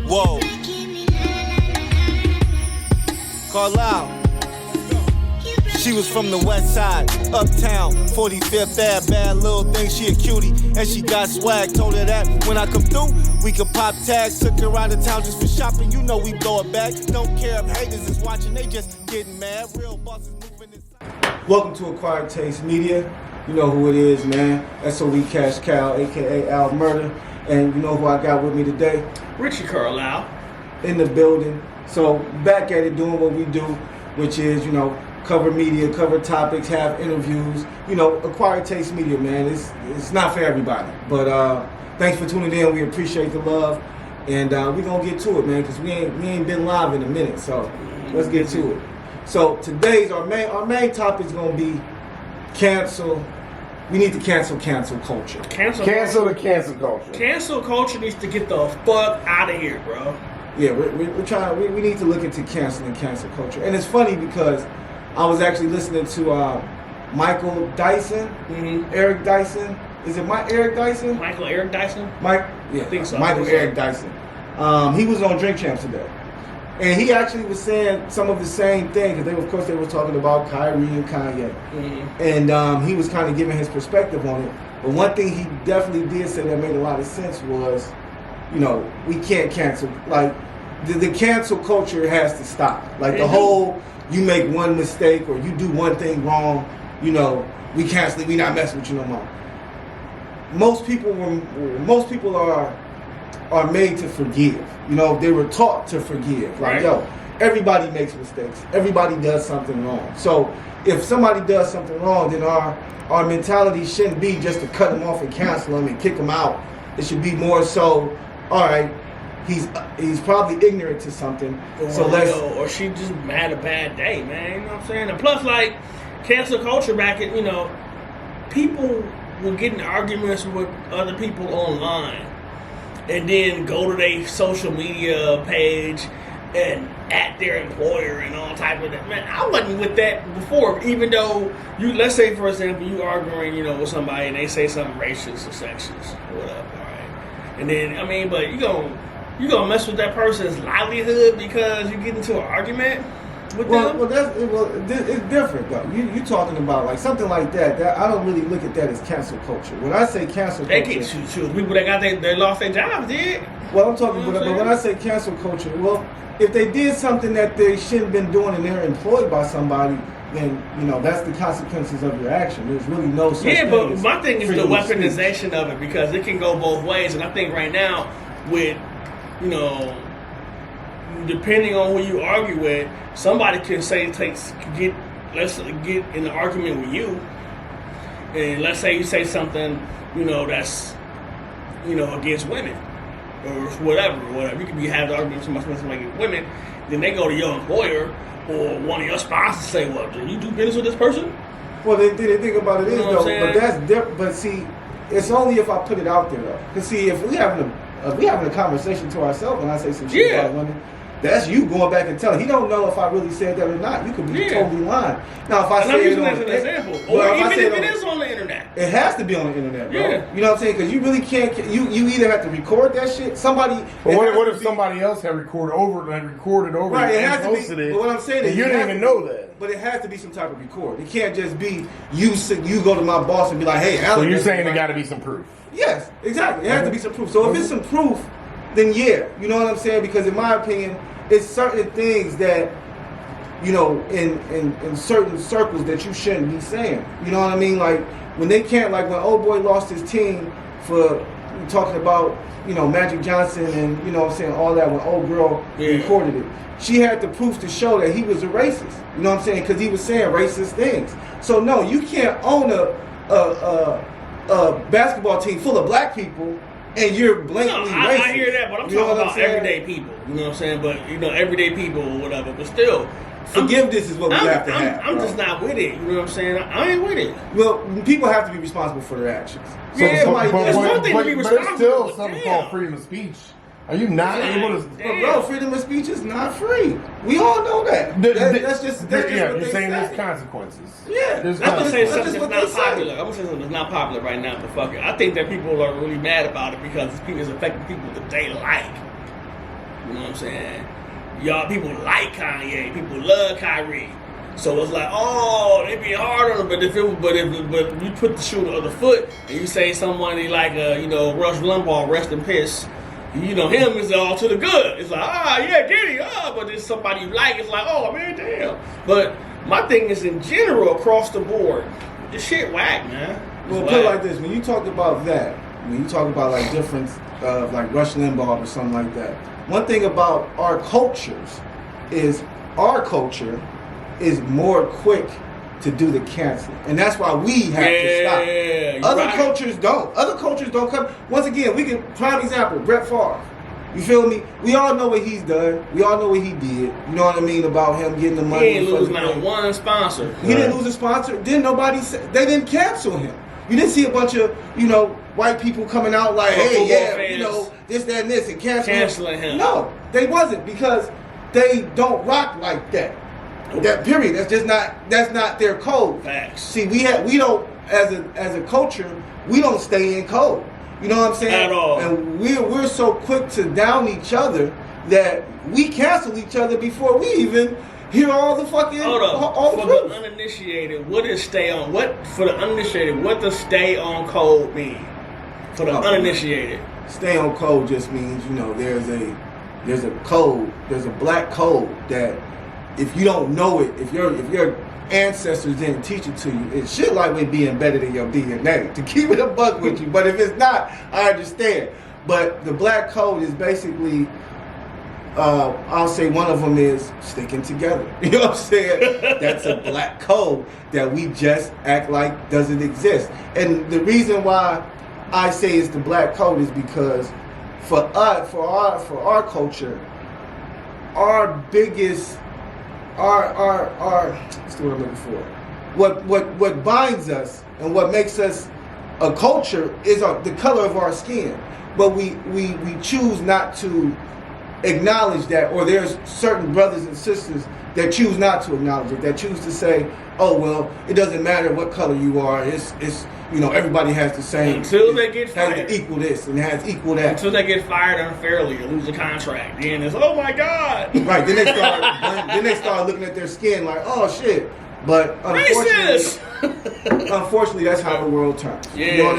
Whoa. Carlisle. She was from the west side, uptown, 45th Ave, bad little thing, she a cutie, and she got swag, told her that when I come through, we could pop tags, took her out of town just for shopping, you know we blow it back, don't care if haters is watching, they just getting mad, real bosses moving inside. Welcome to Acquired Taste Media, you know who it is, man, SOD Cash Cow, aka Al Murder, and you know who I got with me today? Ritchie Carlisle. In the building, so back at it doing what we do, which is, you know, cover media, cover topics, have interviews, you know, Acquired Taste Media, man. It's not for everybody. But thanks for tuning in. We appreciate the love. And we're going to get to it, man, because we ain't been live in a minute. So let's get to it. So today's our main topic is going to be cancel. We need to cancel culture. Cancel the cancel culture. Cancel culture needs to get the fuck out of here, bro. Yeah, we're trying. We need to look into canceling cancel culture. And it's funny because I was actually listening to Michael Dyson, Eric Dyson. Is it Eric Dyson? Michael Eric Dyson? Yeah, I think so. Michael Eric Dyson. He was on Drink Champs today. And he actually was saying some of the same things. Because of course, they were talking about Kyrie and Kanye. And he was kind of giving his perspective on it. But one thing he definitely did say that made a lot of sense was, you know, we can't cancel. Like, the cancel culture has to stop. Like, the whole... You make one mistake or you do one thing wrong, you know, we cancel it, we not messing with you no more. Most people are made to forgive. You know, they were taught to forgive. Like, right. Yo, everybody makes mistakes. Everybody does something wrong. So if somebody does something wrong, then our mentality shouldn't be just to cut them off and cancel them and kick them out. It should be more so, all right, he's probably ignorant to something. Or she just had a bad day, man. You know what I'm saying? And plus, like, cancel culture back at, you know, people will get in arguments with other people online and then go to their social media page and at their employer and all type of that. Man, I wasn't with that before, even though let's say, for example, you arguing, you know, with somebody and they say something racist or sexist or whatever, all right? And then, I mean, but you gonna mess with that person's livelihood because you get into an argument with them? It's different though. You talking about like something like that. I don't really look at that as cancel culture. When I say cancel culture, they get shoot people that they lost their jobs did. Well, I'm talking about, but when I say cancel culture, well, if they did something that they shouldn't have been doing and they're employed by somebody, then, you know, that's the consequences of your action. There's really no such thing. Yeah, but my thing is the weaponization of it, because it can go both ways, and I think right now with, you know, depending on who you argue with, somebody can get in an argument with you, and let's say you say something, you know, that's, you know, against women or whatever. You could have the argument with somebody against women, then they go to your employer or one of your sponsors and say, "Well, do you do business with this person?" Well, the thing about it is, though, but that's different. But see, it's only if I put it out there, though. Because see, if we having a conversation to ourselves and I say some shit about women, that's you going back and telling. He don't know if I really said that or not. You could be totally lying. Now, if I say it as an example, or even if it is on the internet, it has to be on the internet, bro. Yeah. You know what I'm saying? Because you really can't. You either have to record that shit. Somebody. But what if somebody else had recorded over and right, it has posted to be, it? But what I'm saying is, you didn't even know that. But it has to be some type of record. It can't just be you go to my boss and be like, "Hey, Alan." So you're saying there got to be some proof? Yes, exactly. It has to be some proof. So if it's some proof, then yeah, you know what I'm saying? Because in my opinion, it's certain things that, you know, in certain circles that you shouldn't be saying. You know what I mean? Like when they can't, like when old boy lost his team for talking about, you know, Magic Johnson and, you know what I'm saying, all that, when old girl recorded it. She had the proof to show that he was a racist. You know what I'm saying? Because he was saying racist things. So no, you can't own a basketball team full of black people and you're blatantly racist. I hear that, but I'm talking about everyday people. You know what I'm saying? But, you know, everyday people or whatever. But still, forgiveness is what we have to have. I'm just not with it. You know what I'm saying? I ain't with it. Well, people have to be responsible for their actions. So it's one thing to be responsible. But there's still something called freedom of speech. Are you not able to? But bro, freedom of speech is not free. We all know that. That's just you're saying there's consequences. Yeah. I'm gonna say something that's not popular. I'm gonna say something that's not popular right now, but fuck it. I think that people are really mad about it because it's affecting people that they like. I'm saying? Y'all, people like Kanye. People love Kyrie. So it's like, oh, they be hard on him. But if you put the shoe on the other foot and you say somebody like, Rush Limbaugh, rest in peace, him is all to the good. It's like, yeah, get it. But there's somebody you like, it's like, oh, man, damn. But my thing is in general, across the board, this shit whack, man. Well, put it like this. When you talk about that, when you talk about like difference of like Rush Limbaugh or something like that, one thing about our cultures is more quick to do the canceling. And that's why we have to stop. Other cultures don't. Other cultures don't come. Once again, we can, prime example, Brett Favre. You feel me? We all know what he's done. We all know what he did. You know what I mean about him getting the money. He didn't lose not one sponsor. He didn't lose a sponsor. Didn't nobody say, they didn't cancel him. You didn't see a bunch of, white people coming out like, hey, yeah, this, that, and this, and canceling him. No, they wasn't, because they don't rock like that. That period. That's not their code. Facts. See, we don't as a culture, we don't stay in code. You know what I'm saying? At all. And we're so quick to down each other that we cancel each other before we even hear all the fucking all the for proof. the uninitiated, what does stay on? What does stay on code mean? For the uninitiated. Stay on code just means, there's a code, there's a black code that if you don't know it, if your ancestors didn't teach it to you, it should likely be embedded in your DNA to keep it a buck with you. But if it's not, I understand. But the black code is basically, I'll say one of them is sticking together. You know what I'm saying? That's a black code that we just act like doesn't exist. And the reason why I say it's the black code is because for our culture, our biggest, what's the word I'm looking for? What binds us and what makes us a culture is the color of our skin. But we choose not to acknowledge that, or there's certain brothers and sisters that choose not to acknowledge it, that choose to say, oh, well, it doesn't matter what color you are, it's everybody has the same. Until they get fired. Has to equal this and has equal that. Until they get fired unfairly or lose a contract. Then it's, oh my God. Right, then they start looking at their skin like, oh shit. But unfortunately, that's how the world turns. Yeah. You know what